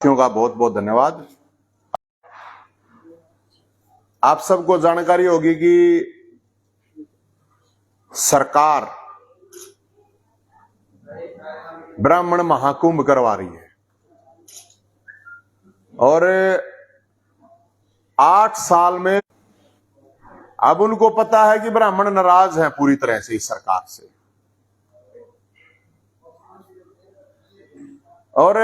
का बहुत बहुत धन्यवाद। आप सबको जानकारी होगी कि सरकार ब्राह्मण महाकुंभ करवा रही है और 8 साल में अब उनको पता है कि ब्राह्मण नाराज हैं पूरी तरह से इस सरकार से और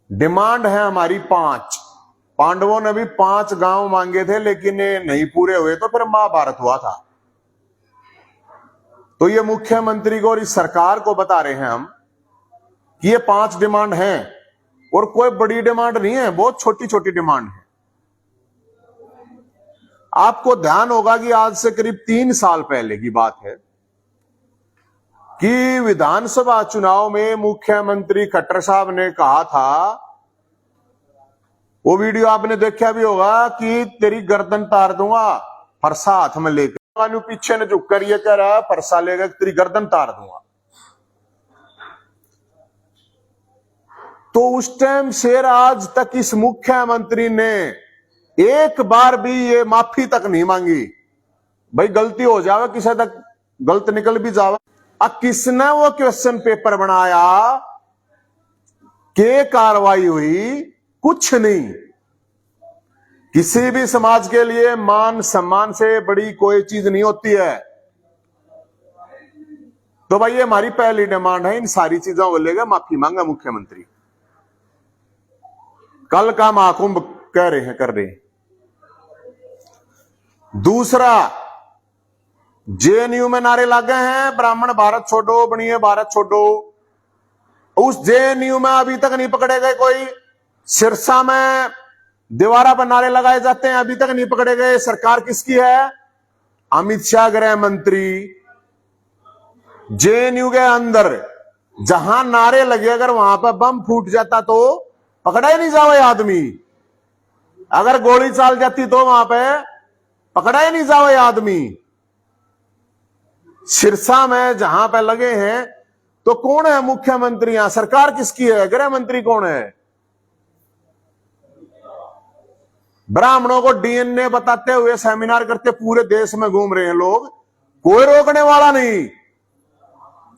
डिमांड है हमारी 5। पांडवों ने भी 5 गांव मांगे थे लेकिन नहीं पूरे हुए तो फिर महाभारत हुआ था। तो ये मुख्यमंत्री को और इस सरकार को बता रहे हैं हम कि ये 5 डिमांड हैं और कोई बड़ी डिमांड नहीं है, बहुत छोटी छोटी डिमांड है। आपको ध्यान होगा कि आज से करीब 3 साल पहले की बात है कि विधानसभा चुनाव में मुख्यमंत्री खट्टर साहब ने कहा था, वो वीडियो आपने देखा भी होगा कि तेरी गर्दन तार दूंगा फरसा हाथ में लेकर, पीछे ने झुक कर ये कह रहा फरसा लेकर तेरी गर्दन तार दूंगा। तो उस टाइम से आज तक इस मुख्यमंत्री ने एक बार भी ये माफी तक नहीं मांगी। भाई गलती हो जावे, किसी तक गलत निकल भी जावे। अब किसने वो क्वेश्चन पेपर बनाया, के कार्रवाई हुई? कुछ नहीं। किसी भी समाज के लिए मान सम्मान से बड़ी कोई चीज नहीं होती है। तो भाई ये हमारी पहली डिमांड है, इन सारी चीजों को लेकर माफी मांगा मुख्यमंत्री। कल का महाकुंभ कह रहे हैं, कर रहे हैं। दूसरा, जेएनयू में नारे लागे हैं ब्राह्मण भारत छोड़ो, बनिए भारत छोड़ो। उस जेएनयू में अभी तक नहीं पकड़े गए कोई। सिरसा में दीवारा पर नारे लगाए जाते हैं, अभी तक नहीं पकड़े गए। सरकार किसकी है? अमित शाह गृह मंत्री। जेएनयू के अंदर जहां नारे लगे, अगर वहां पर बम फूट जाता तो पकड़ा ही नहीं जावे आदमी। अगर गोली चल जाती तो वहां पे पकड़ा ही नहीं जावे आदमी। सिरसा में जहां पे लगे हैं तो कौन है मुख्यमंत्री? यहां सरकार किसकी है? गृह मंत्री कौन है? ब्राह्मणों को डीएनए बताते हुए सेमिनार करते पूरे देश में घूम रहे हैं लोग, कोई रोकने वाला नहीं।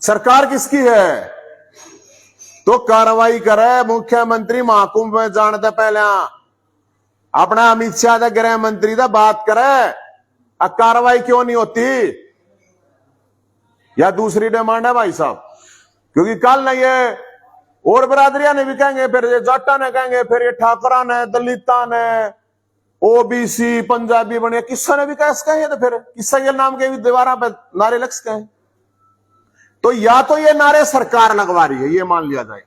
सरकार किसकी है? तो कार्रवाई करे मुख्यमंत्री। महाकुंभ में जानते पहले अपना अमित शाह गृह मंत्री दा बात करे, कार्रवाई क्यों नहीं होती? या दूसरी डिमांड है भाई साहब, क्योंकि कल ना ये और बरादरियां ने भी कहेंगे, फिर ये जाटा ने कहेंगे, फिर ये ठाकरा ने, दलिता ने, ओबीसी, पंजाबी बने, किस्सा ने भी कह सके हैं। तो फिर किस्सा के नाम के भी दीवारा पर नारे लग सके हैं। तो या तो ये नारे सरकार लगवा रही है, ये मान लिया जाए,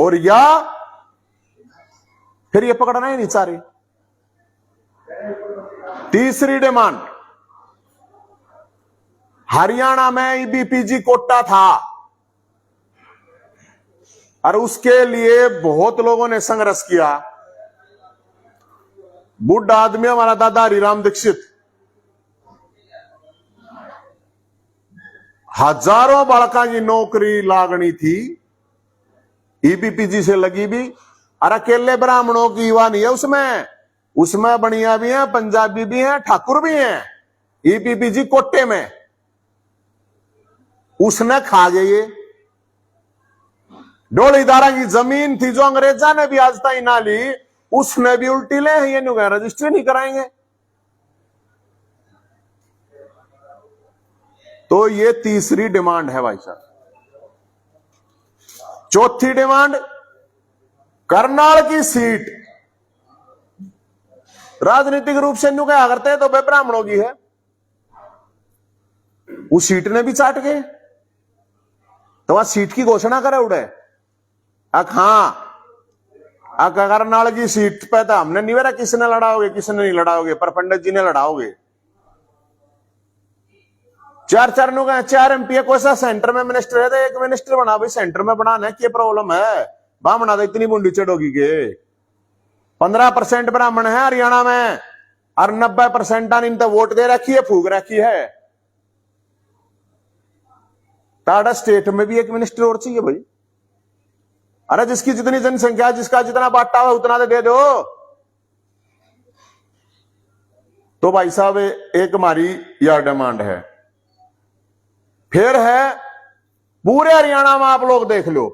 और या फिर ये पकड़ना ही नहीं चाह रही। तीसरी डिमांड, हरियाणा में ईबीपीजी कोटा था और उसके लिए बहुत लोगों ने संघर्ष किया। बुढ़ा आदमी हमारा दादा हरिराम दीक्षित, हजारों बालका की नौकरी लागनी थी, ईबीपीजी से लगी भी। और अकेले ब्राह्मणों की युवा नहीं है उसमें बनिया भी हैं, पंजाबी भी हैं, ठाकुर भी हैं। ईबीपीजी कोटे में उसने खा गए। ये डोलीदारा की जमीन थी जो अंग्रेजा ने भी आज तक ना ली, उसने भी उल्टी ले, ये रजिस्ट्री नहीं कराएंगे। तो ये तीसरी डिमांड है भाई साहब। चौथी डिमांड, करनाल की सीट राजनीतिक रूप से न्यू क्या करते हैं तो वे ब्राह्मणों की है, उस सीट ने भी चाट गए। तो वह सीट की घोषणा करे उड़े। हाँ, करनाल की सीट पे तो हमने नहीं बेरा किसने लड़ाओगे, किसने नहीं लड़ाओगे, पर पंडित जी ने लड़ाओगे। 4 चरणों का 4 एमपी कोई सा सेंटर में मिनिस्टर है तो एक मिनिस्टर बना। भाई सेंटर में बनाना क्या प्रॉब्लम है? ब्राह्मण तो इतनी बूंदी चढ़ोगी के 15% ब्राह्मण है हरियाणा में और 90% इन तो वोट दे रखी है, फूक रखी है। टाटा स्टेट में भी एक मिनिस्टर और चाहिए भाई। अरे जिसकी जितनी जनसंख्या, जिसका जितना बांटा हुआ उतना दे दो। तो भाई साहब एक हमारी यह डिमांड है। फिर है पूरे हरियाणा में आप लोग देख लो,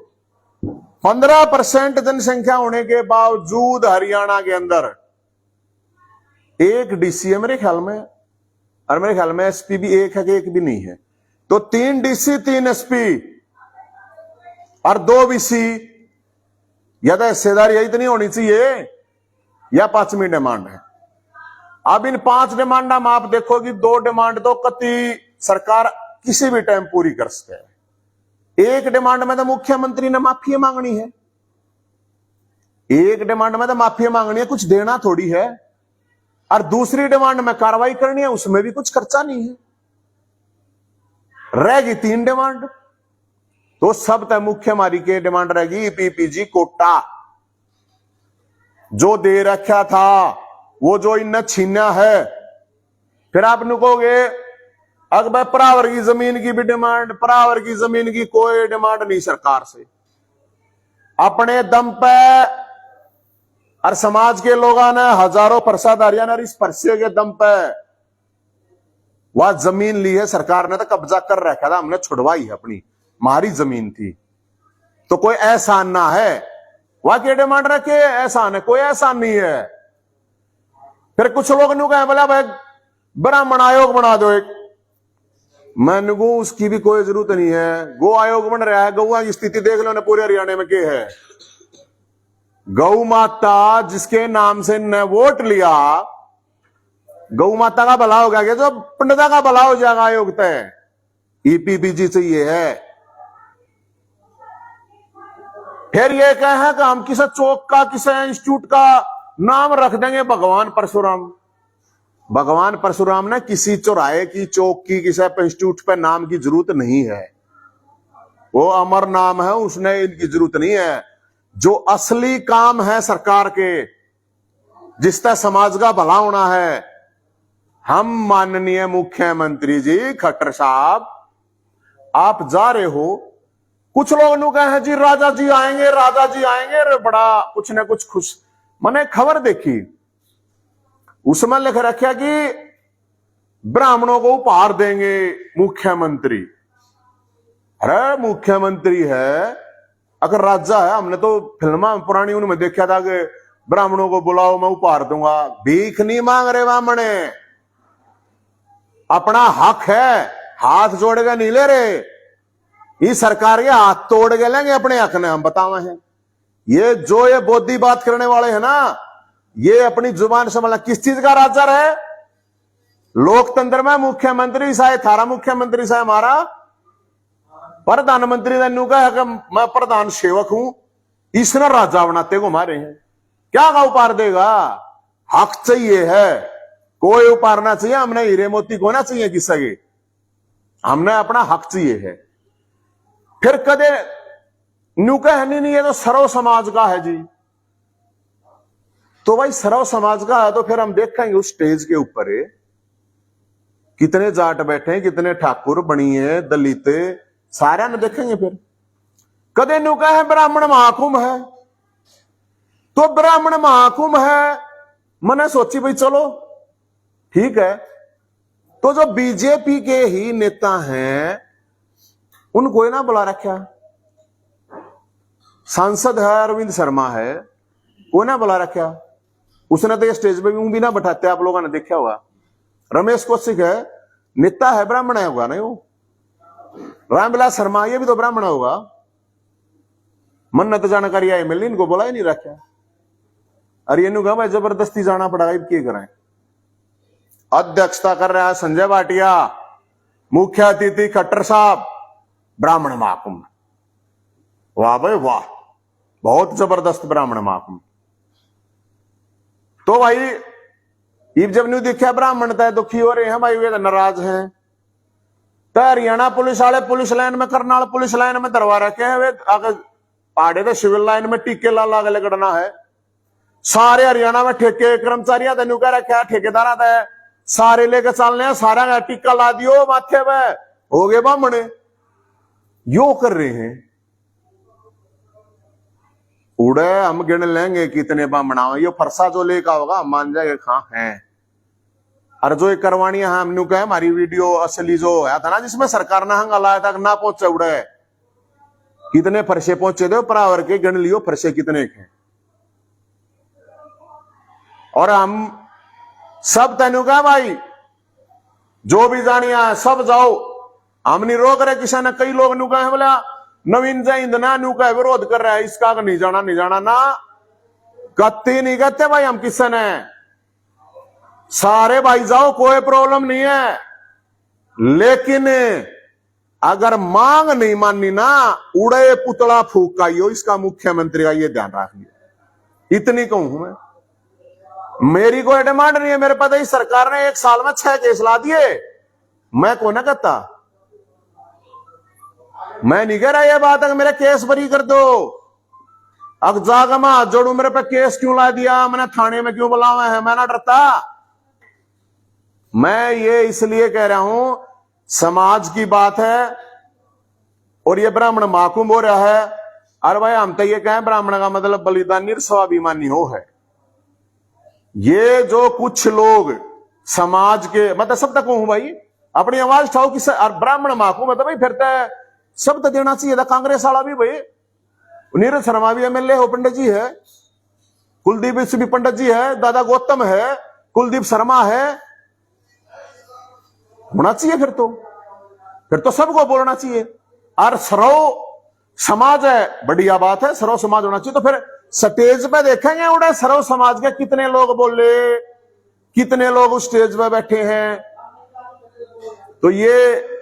15% जनसंख्या होने के बावजूद हरियाणा के अंदर एक डीसी है मेरे ख्याल में, और मेरे ख्याल में एसपी भी एक है कि एक भी नहीं है। तो 3 डीसी 3 एसपी और 2 बीसी, या तो हिस्सेदारी इतनी होनी चाहिए, या 5वीं डिमांड है। अब इन 5 डिमांड में आप देखोगे 2 डिमांड तो कति सरकार किसी भी टाइम पूरी कर सके। एक डिमांड में तो मुख्यमंत्री ने माफी मांगनी है, एक डिमांड में तो माफी मांगनी है, कुछ देना थोड़ी है। और दूसरी डिमांड में कार्रवाई करनी है, उसमें भी कुछ खर्चा नहीं है। रहेगी 3 डिमांड, तो सब तय मुख्य हमारी के डिमांड रहेगी ईपीपीजी कोटा जो दे रखा था, वो जो इनने छीना है। फिर आप कहोगे अगर परावर की जमीन की भी डिमांड, परावर की जमीन की कोई डिमांड नहीं सरकार से। अपने दम पे और समाज के लोगों ने हजारों परसाधारियों ने इस परसे के दम पे वह जमीन ली है। सरकार ने तो कब्जा कर रखा था, हमने छुड़वाई है, अपनी हमारी जमीन थी। तो कोई एहसान ना है, वह के डिमांड रखे एहसान है, कोई एहसान नहीं है। फिर कुछ लोग नु कहे बोला भाई ब्राह्मण आयोग बना दो एक, मैंने को उसकी भी कोई जरूरत नहीं है। गौ आयोग बन रहा है, गौआ की स्थिति देख लो ना पूरे हरियाणा में क्या है। गौ माता जिसके नाम से ने वोट लिया, गौ माता का भला हो गया क्या? तो पंडिता का भला हो जाएगा। आयोग तय ईपीपीजी चाहिए है। फिर यह कहे कि हम किसी चौक का, किसी इंस्टीट्यूट का नाम रख देंगे भगवान परशुराम। भगवान परशुराम ने किसी चौराहे की, चौक की, किसी इंस्टीट्यूट पे नाम की जरूरत नहीं है। वो अमर नाम है, उसने इनकी जरूरत नहीं है। जो असली काम है सरकार के, जिससे समाज का भला होना है, हम माननीय मुख्यमंत्री जी खट्टर साहब आप जा रहे हो। कुछ लोग नु कहे जी राजा जी आएंगे, राजा जी आएंगे, रे बड़ा कुछ न कुछ खुश। मैंने खबर देखी, उसमें लिख रखा कि ब्राह्मणों को उपहार देंगे मुख्यमंत्री। अरे मुख्यमंत्री है, अगर राजा है, हमने तो फिल्मा पुरानी उनमें देखा था कि ब्राह्मणों को बुलाओ मैं उपहार दूंगा। भीख नहीं मांग रहे ब्राह्मण, अपना हक है, हाथ जोड़ के नहीं ले रहे। इस सरकार के हाथ तोड़ के लेंगे अपने हक ने, हम बतावे हैं। ये जो ये बोधी बात करने वाले हैं ना, ये अपनी जुबान से मतलब किस चीज का राजा है? लोकतंत्र में मुख्यमंत्री साहब, थारा मुख्यमंत्री साहब हमारा प्रधानमंत्री ने कहा कि मैं प्रधान सेवक हूं, इसने राजा बनाते को मारे हैं। क्या का उपहार देगा? हक चाहिए है, कोई उपहार ना चाहिए। हमने हीरे मोती को ना चाहिए किसी के, हमने अपना हक चाहिए है। फिर कदे न्यू कहनी नहीं है तो सर्व समाज का है जी। तो भाई सर्व समाज का है तो फिर हम देखेंगे उस स्टेज के ऊपर कितने जाट बैठे हैं, कितने ठाकुर बनी है, दलित, सारे ने देखेंगे। फिर कदे न्यू कहे ब्राह्मण महाकुंभ है, तो ब्राह्मण महाकुंभ है, मैंने सोची भाई चलो ठीक है। तो जो बीजेपी के ही नेता हैं उनको ही ना बुला रखा। सांसद है अरविंद शर्मा है, वो ना बुला रखा। उसने तो ये स्टेज पे भी ना बैठाते, आप लोगों ने देखा होगा। रमेश कौशिक है, नेता है, ब्राह्मण है होगा नहीं वो। रामविलास शर्मा ये भी तो ब्राह्मण होगा। मन तो जानकारी आई मिली, इनको बुला ही नहीं रखा। अरे ये कहा भाई जबरदस्ती जाना पड़ेगा, क्या करें। अध्यक्षता कर रहा है संजय भाटिया, मुख्य अतिथि खट्टर साहब, ब्राह्मण महाकुंभ। वाह भाई वाह, बहुत जबरदस्त ब्राह्मण महाकुंभ। तो भाई ये जब न्यू देखा ब्राह्मण तय दुखी हो रहे हैं भाई, वे नाराज हैं। तो हरियाणा पुलिस वाले पुलिस लाइन में, करनाल पुलिस लाइन में दरवा रखे हैं। वे आगे पाड़े तो सिविल लाइन में टीके ला ला लगना है। सारे हरियाणा में ठेके कर्मचारियों तेन कह रखा, ठेकेदार आता है सारे लेके चलने हैं, सारा का टीका ला दियो माथे पे, हो गए ब्राह्मण। यो कर रहे हैं। उड़े हम गिन लेंगे कितने बामणाओ, ये फरसा जो लेका होगा हम मान जाएंगे कहां है। और जो एक करवानी है हमने कहा हमारी वीडियो असली जो आया था ना जिसमें सरकार ने हंगा लाया था ना पहुंचे, उड़े कितने फरसे पहुंचे थे परावर के, गिन लियो फरसे कितने के। और हम सब तेनु कहा भाई जो भी जानिया सब जाओ, हम नहीं रोक रहे किसी ने। कई लोग नु कहे बोला नवीन जैन ना नु का विरोध कर रहा है, इसका नहीं जाना ना कत्ती नहीं कहते भाई हम किसी ने। सारे भाई जाओ कोई प्रॉब्लम नहीं है, लेकिन अगर मांग नहीं माननी ना उड़े पुतला फूकाइयो, इसका मुख्यमंत्री का ये ध्यान रखिए। इतनी कहूं मैं, मेरी कोई डिमांड नहीं है। मेरे पता ही सरकार ने 1 साल में 6 केस ला दिए, मैं को ना कहता। मैं नहीं कह रहा ये बात अगर मेरे केस बरी कर दो, अब जागा मैं हाथ जोड़ू मेरे पे केस क्यों ला दिया, मैंने थाने में क्यों बुलावा है, मैं ना डरता। मैं ये इसलिए कह रहा हूं समाज की बात है और ये ब्राह्मण महाकुंभ हो रहा है। अरे भाई हम तो ये कहें ब्राह्मण का मतलब बलिदानी स्वाभिमानी हो है। ये जो कुछ लोग समाज के मतलब सब तक हूं भाई अपनी आवाज उठाओ कि ब्राह्मण महाकुंभ मतलब भाई फिरता है सब तो देना चाहिए था। कांग्रेस वाला भी भाई नीरज शर्मा भी एमएलए हो, पंडित जी है, कुलदीप भी पंडित जी है, दादा गौतम है, कुलदीप शर्मा है, होना चाहिए। फिर तो सबको बोलना चाहिए। और सर्व समाज है, बढ़िया बात है, सर्व समाज होना चाहिए। तो फिर स्टेज पे देखेंगे उड़े सर्व समाज के कितने लोग बोले, कितने लोग उस स्टेज पे बैठे हैं। तो ये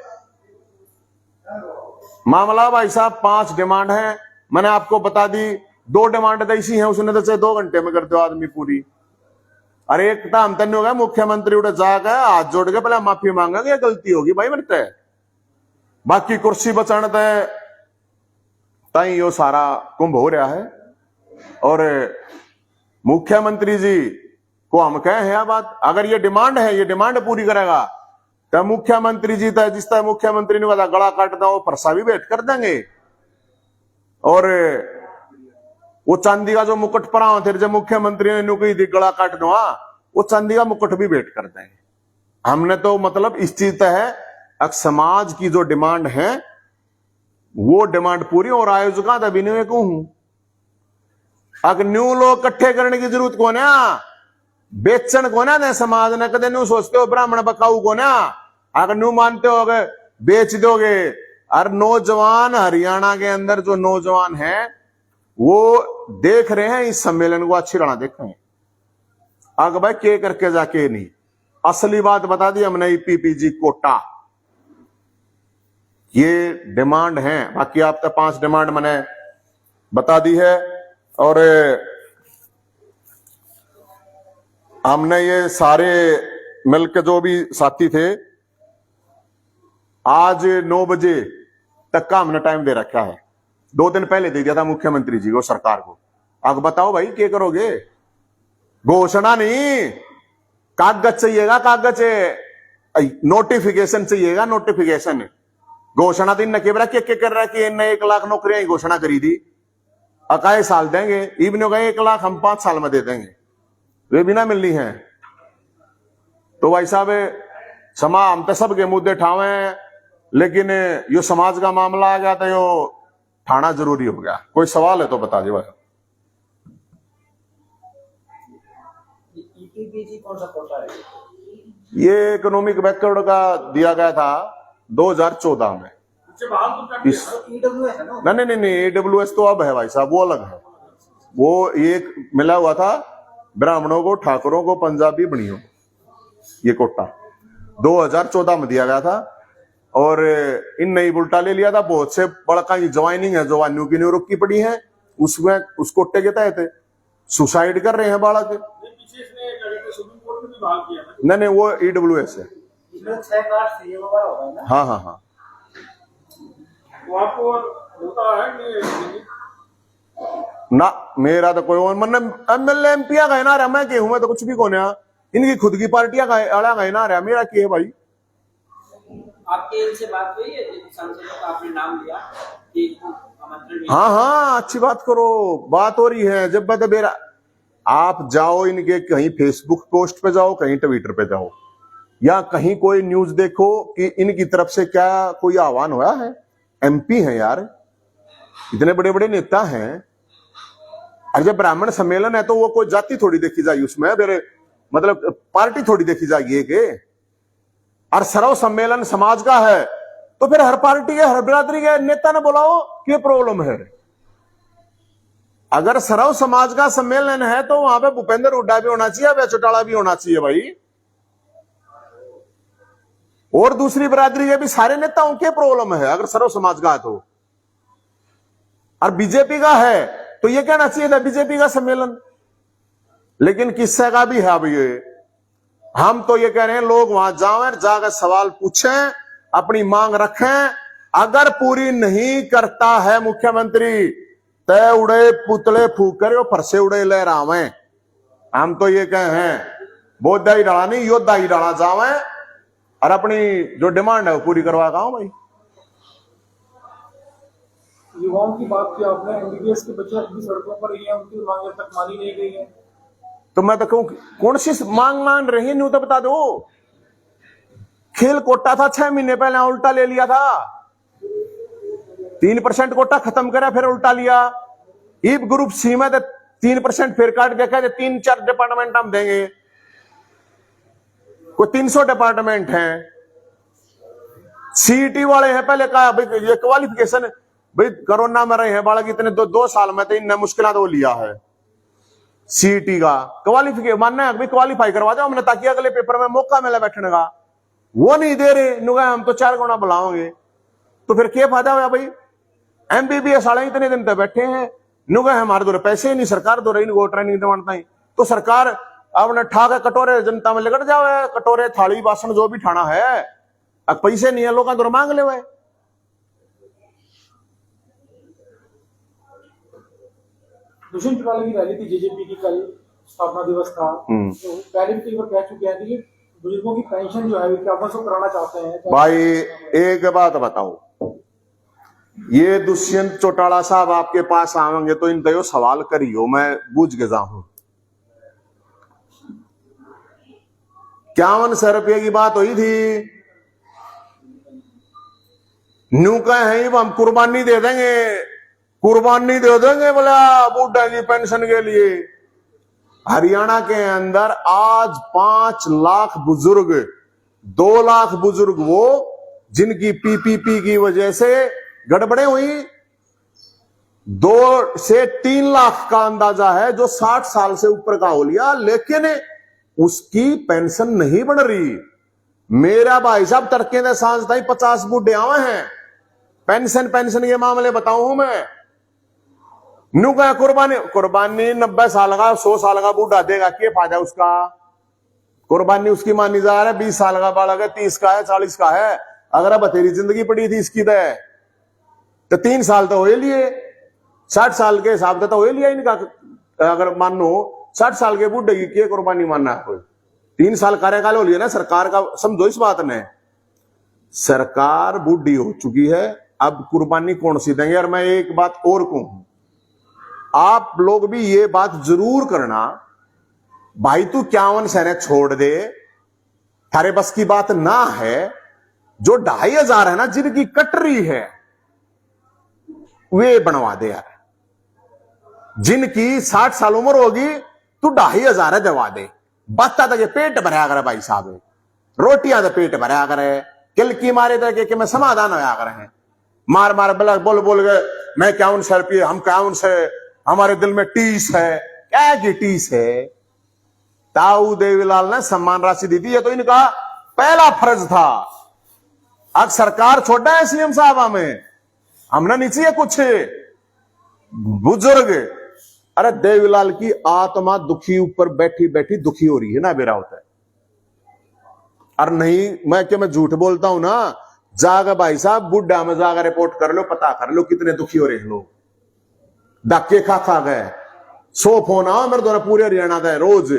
मामला भाई साहब 5 डिमांड है, मैंने आपको बता दी। 2 डिमांड ऐसी हैं उसने तो चाहे 2 घंटे में कर दो आदमी पूरी। अरे एक टाइम तन हो गया मुख्यमंत्री उड़े जाकर हाथ जोड़ के पहले माफी मांगा कि गलती होगी भाई मेरे तय, बाकी कुर्सी बचाने तय यो सारा कुंभ हो रहा है। और मुख्यमंत्री जी को हम कहे हैं बात, अगर ये डिमांड है ये डिमांड पूरी करेगा तो मुख्यमंत्री जी तय जिस तरह मुख्यमंत्री ने कहा गला काट दो फरसा भी भेंट कर देंगे। और वो चांदी का जो मुकुट परा थे जब मुख्यमंत्री ने नुकई थी गला काट दो, वो चांदी का मुकुट भी भेंट कर देंगे। हमने तो मतलब इस चीज है अब समाज की जो डिमांड है वो डिमांड पूरी और आयोजक तभी नहीं कहूं। अगर न्यू लोग इकट्ठे करने की जरूरत को ना, बेचन को ना समाज ने कदे न्यू सोचते हो ब्राह्मण बकाऊ को ना, अगर न्यू मानते हो अगर बेच दोगे। और नौजवान हरियाणा के अंदर जो नौजवान है वो देख रहे हैं इस सम्मेलन को, अच्छी तरह देखें। आगे भाई के करके जाके नहीं, असली बात बता दी हमने। पीपीजी कोटा ये डिमांड है, बाकी आप तक 5 डिमांड मैंने बता दी है। और हमने ये सारे मिलकर जो भी साथी थे आज 9 बजे तक का हमने टाइम दे रखा है। 2 दिन पहले दे दिया था मुख्यमंत्री जी को, सरकार को। अब बताओ भाई क्या करोगे? घोषणा नहीं, कागज चाहिएगा, कागज नोटिफिकेशन चाहिएगा, नोटिफिकेशन। घोषणा दिन न केवरा के कर रहा है कि इन्हें 1 लाख नौकरियां ही घोषणा करी थी, अकाए साल देंगे, इवन गए 1 लाख हम 5 साल में दे देंगे, वे भी ना मिलनी है। तो भाई साहब समा हम तो सबके मुद्दे ठावे, लेकिन यो समाज का मामला आ गया तो यो ठाना जरूरी हो गया। कोई सवाल है तो बता दे भाई। कौन सा कोटा है? ये इकोनॉमिक बैकवर्ड का दिया गया था 2014 में। नहीं AWS तो अब है भाई साहब, वो अलग है। वो एक मिला हुआ था ब्राह्मणों को, ठाकुरों को, पंजाबी बनियों, ये कोटा 2014 में दिया गया था। और इन नई उल्टा ले लिया था। बहुत से बड़का की ज्वाइनिंग है जो वान्यू की न्यू रुकी पड़ी है, उसमें उस कोटे के तहत सुसाइड कर रहे हैं बालक। नहीं वो EWS है। हाँ ना मेरा तो कोई और मन MLA MP गए ना रहा, मैं हूं, मैं तो कुछ भी कौन है। इनकी खुद की पार्टियां गए ना रहा, मेरा क्या है भाई। आपके इनसे बात हुई है, सांसदों का आपने नाम लिया कि हाँ हाँ, अच्छी बात करो, बात हो रही है। जब बेरा आप जाओ इनके कहीं फेसबुक पोस्ट पे जाओ, कहीं ट्विटर पे जाओ, या कहीं कोई न्यूज देखो कि इनकी तरफ से क्या कोई आह्वान हुआ है। एमपी हैं यार, इतने बड़े बड़े नेता हैं। और जब ब्राह्मण सम्मेलन है तो वो कोई जाति थोड़ी देखी जाएगी उसमें, फिर मतलब पार्टी थोड़ी देखी जाएगी के। और सर्व सम्मेलन समाज का है तो फिर हर पार्टी के हर बिरादरी के नेता ने बुलाओ, क्या प्रॉब्लम है। अगर सर्व समाज का सम्मेलन है तो वहां पे भूपेंद्र हुड्डा भी होना चाहिए, वे चौटाला भी होना चाहिए भाई, और दूसरी बिरादरी के भी सारे नेताओं के प्रॉब्लम है अगर सर्व समाज का है तो। और बीजेपी का है तो ये कहना चाहिए था बीजेपी का सम्मेलन, लेकिन किस्से का भी है। अब ये हम तो ये कह रहे हैं लोग वहां जाएं, जाकर सवाल पूछें, अपनी मांग रखें। अगर पूरी नहीं करता है मुख्यमंत्री, तय उड़े पुतले फूक करे और फरसे उड़े लहरावे। हम तो ये कहे हैं बोधा ही डाला नहीं, योद्धा ही डाला जावे और अपनी जो डिमांड है वो पूरी करवा का भाई। युवाओं की बात की आपने, एमबीबीएस के बच्चे अभी सड़कों पर ही हैं, उनकी मांग तक मानी नहीं गई है। तो मैं तो कहूं कौन सी मांग मान रही है, न्यू तो बता दो। खेल कोटा था 6 महीने पहले, उल्टा ले लिया था। 3% कोटा खत्म करा, फिर उल्टा लिया। ईब ग्रुप सी में 3% फिर काट के कहते 3-4 डिपार्टमेंट हम देंगे, कोई 300 डिपार्टमेंट हैं। सीईटी वाले हैं, पहले कहा भाई ये क्वालिफिकेशन, भाई कोरोना में रहे हैं बालक इतने 2 साल में, तो इनने मुश्किल तो लिया है। सीईटी का क्वालिफिकेशन मानना है, क्वालिफाई करवा दो हमने, ताकि अगले पेपर में मौका मिले बैठने का। वो नहीं दे रहे, नुगा हम तो 4 गुना बुलाओगे, तो फिर क्या फायदा हुआ भाई। एमबीबीएस वाले इतने दिन तक बैठे हैं, नुगा हमारे दो पैसे ही नहीं, सरकार दो रही नहीं ट्रेनिंग दवाता ही, तो सरकार अपने ठा के कटोरे जनता में लगट जाओ, कटोरे थाली बासन जो भी ठाना है, अब पैसे नहीं है लोग दो मांग ले। दुष्यंत चौटाला की रैली थी जेजेपी की, कल स्थापना दिवस था, तो पहले भी कई बार कह चुके हैं कि बुजुर्गों की पेंशन जो है विज्ञापन से कराना चाहते हैं। भाई एक बात बताओ, ये दुष्यंत चौटाला साहब आपके पास आवेंगे तो इन दो सवाल करियो, मैं बूझ के जाऊं। 5100 रुपये की बात हुई थी, न्यू का है हम कुर्बानी दे देंगे, कुर्बानी दे देंगे बोला बूढ़ा की पेंशन के लिए। हरियाणा के अंदर आज 5 लाख बुजुर्ग, 2 लाख बुजुर्ग वो जिनकी पीपीपी की वजह से गड़बड़े हुई, 2 से 3 लाख का अंदाजा है जो 60 साल से ऊपर का हो लिया, लेकिन उसकी पेंशन नहीं बढ़ रही। मेरा भाई साहब तड़के ने सांझ ताई 50 बूढ़े आवे हैं, पेंशन के मामले बताऊं मैं। न्यू का कुर्बानी 90 साल का 100 साल का बूढ़ा देगा, क्या फायदा उसका। कुर्बानी उसकी मानी जा रहा है, 20 साल का बालक है, 30 का है, 40 का है। अगर बतेरी जिंदगी पड़ी थी इसकी तो 3 साल तो हो लिए, 60 साल के हिसाब से तो हो लिया इनका। अगर मानो 60 साल के बूढ़े की क्या कुर्बानी मानना है कोई, 3 साल कार्यकाल हो लिया ना सरकार का। समझो इस बात ने, सरकार बूढ़ी हो चुकी है, अब कुर्बानी कौन सी देंगे। और मैं एक बात और कहूं, आप लोग भी ये बात जरूर करना, भाई तू 51 सहने छोड़ दे, थारे बस की बात ना है। जो 2500 है ना जिनकी कटरी है वे बनवा दे यार, जिनकी 60 साल उम्र होगी तू 2500 दवा दे। बत्ता तक पेट भरा करे भाई साहब, रोटियां तो पेट भरा करे, किल की मारे तक कि मैं समाधान होया करे। मार मार बोल बोल गए मैं 51 रुपये, हम 51 से हमारे दिल में टीस है। क्या की टीस है। ताऊ देवीलाल ने सम्मान राशि दी थी, ये तो इनका पहला फर्ज था। अब सरकार छोड़ा है सीएम साहब हमें, हमने नहीं चाहिए कुछ बुजुर्ग। अरे देवीलाल की आत्मा दुखी ऊपर बैठी बैठी दुखी हो रही है ना, मेरा होता है। और नहीं मैं क्या मैं झूठ बोलता हूं ना, जागा भाई साहब बुढ़ा में जाकर रिपोर्ट कर लो, पता कर लो कितने दुखी हो रहे हैं लोग। धक्के खा गए, 100 फोन आओ मेरे द्वारा पूरे हरियाणा का रोज।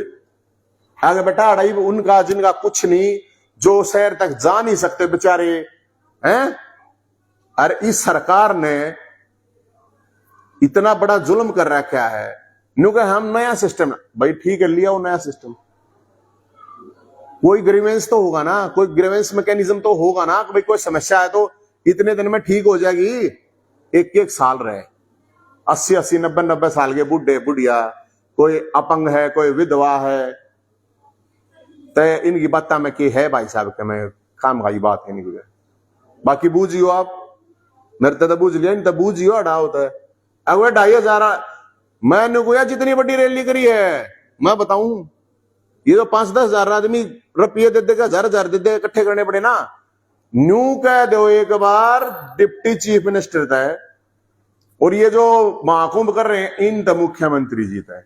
आगे बेटा अड़ाई उनका जिनका कुछ नहीं, जो शहर तक जा नहीं सकते बेचारे हैं। अरे इस सरकार ने इतना बड़ा जुल्म कर रखा है। न्यू कहे हम नया सिस्टम, भाई ठीक है लिया वो नया सिस्टम, कोई ग्रीवेंस तो होगा ना, कोई ग्रीवेंस मैकेनिज्म तो होगा ना कि भाई कोई समस्या है तो इतने दिन में ठीक हो जाएगी। एक एक साल रहे, 80-80, 90-90 साल के बूढ़े बुढ़िया, कोई अपंग है, कोई विधवा है, तय इनकी बात में की है भाई साहब के मैं काम खाई बात है नहीं। बाकी बूझियो आप, मेरे तो बूझ लिया, नहीं तो बूझियो अड़ा होता है। अगर 2,500 मैंने कोया जितनी बड़ी रैली करी है मैं बताऊं, ये तो 5-10 हजार आदमी रुपये दे देगा, 1,000 दे देगा, इकट्ठे करने पड़े ना। न्यू कह दो एक बार डिप्टी चीफ मिनिस्टर तय, और ये जो महाकुंभ कर रहे हैं इन तो मुख्यमंत्री जी तय,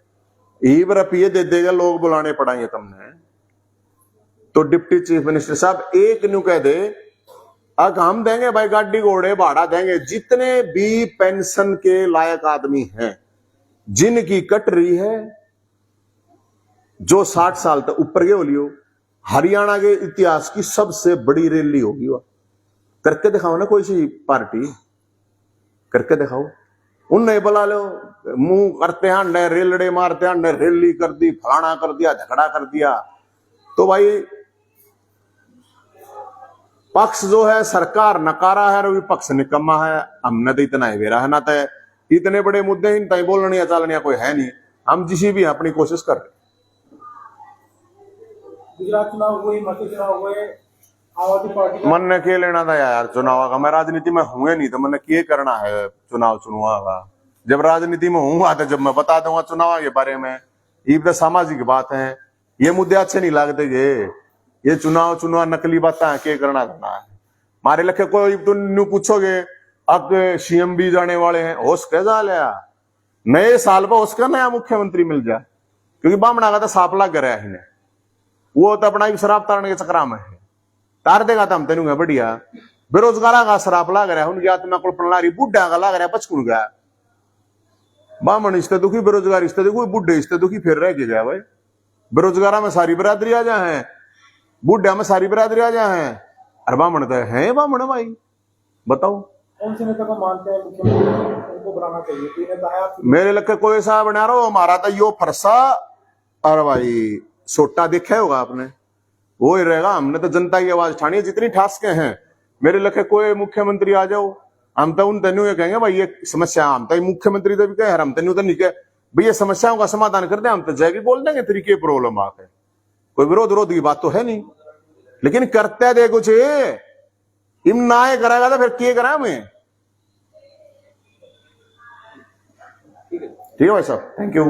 ईब रुपये दे देगा, लोग बुलाने पड़ेंगे तुमने। तो डिप्टी चीफ मिनिस्टर साहब एक न्यू कह दे, अब हम देंगे भाई गाड़ी घोड़े भाड़ा देंगे, जितने भी पेंशन के लायक आदमी हैं जिनकी कट रही है, जो 60 साल तक ऊपर के हो लियो, हरियाणा के इतिहास की सबसे बड़ी रैली होगी वह। करके दिखाओ ना, कोई सी पार्टी करके दिखाओ, उन्हें बुला लो, मुंह करते हैं रेलड़े मारते हैं, रैली कर दी, फलाना कर दिया, झगड़ा कर दिया। तो भाई पक्ष जो है सरकार नकारा है और विपक्ष निकम्मा है। हमने तो इतना ही वेरा है ना, तो इतने बड़े मुद्दे इन तय बोलने या चालने कोई है नहीं, हम जिसी भी अपनी कोशिश कर रहे। गुजरात चुनाव हुए, मध्य चुनाव हुए, आम आदमी पार्टी मन ने के लेना था यार चुनाव का, मैं राजनीति में हुए नहीं तो मैंने के करना है चुनाव का। जब राजनीति में हूँ तो जब मैं बता दूंगा चुनाव के बारे में, ये तो सामाजिक बात है, ये मुद्दे अच्छे नहीं लगते ये चुनाव नकली बात है, के करना करना है मारे लखे। कोई तुम पूछोगे अब सीएम भी जाने वाले हैं, होश कैसा लिया, नए साल पर उसका नया मुख्यमंत्री मिल जाए, क्योंकि बामणा का तो साफ लग रहा है इन्हें, वो तो अपना शराब तारने के चक्रा में है, तार देगा तो हम तेनूंगा बढ़िया। बेरोजगारा का शराब लग रहा है, उनकी आत्मा को प्रणाली, बुढ़ा का लग रहा है पचकुन गया, बामण इससे दुखी, बेरोजगार इससे दुखी, बुढ़े इससे दुखी, फिर रह गया भाई। बेरोजगारा में सारी बरादरी आ जाए हैं, बुढ़ा में सारी बरादरी आ जाए हैं, अरे बामण तो है बामण भाई। बताओ कौन से नेता को मानते हैं मुख्यमंत्री उनको बनाना चाहिए? कोई नेता है आपके? मेरे लगे कोई सा बना रहा हो, हमारा तो यो फरसा, अरे भाई सोटा देखा होगा आपने, वो ही रहेगा। हमने तो जनता की आवाज उठानी है, जितनी ठासके हैं। मेरे लखे कोई मुख्यमंत्री आ जाओ, हम तो उन तेनू ये कहेंगे भाई ये समस्या, हम तो मुख्यमंत्री तो भी कहे, हम तेनू तो नहीं कहे भाई ये समस्याओं का समाधान कर दे, हम तो जाएगी बोल देंगे तरीके प्रॉब्लम आके, कोई विरोध की बात तो है नहीं। लेकिन करते दे कुछ, इम ना ये कराएगा तो फिर क्या करा हमें। ठीक है भाई साहब, थैंक यू।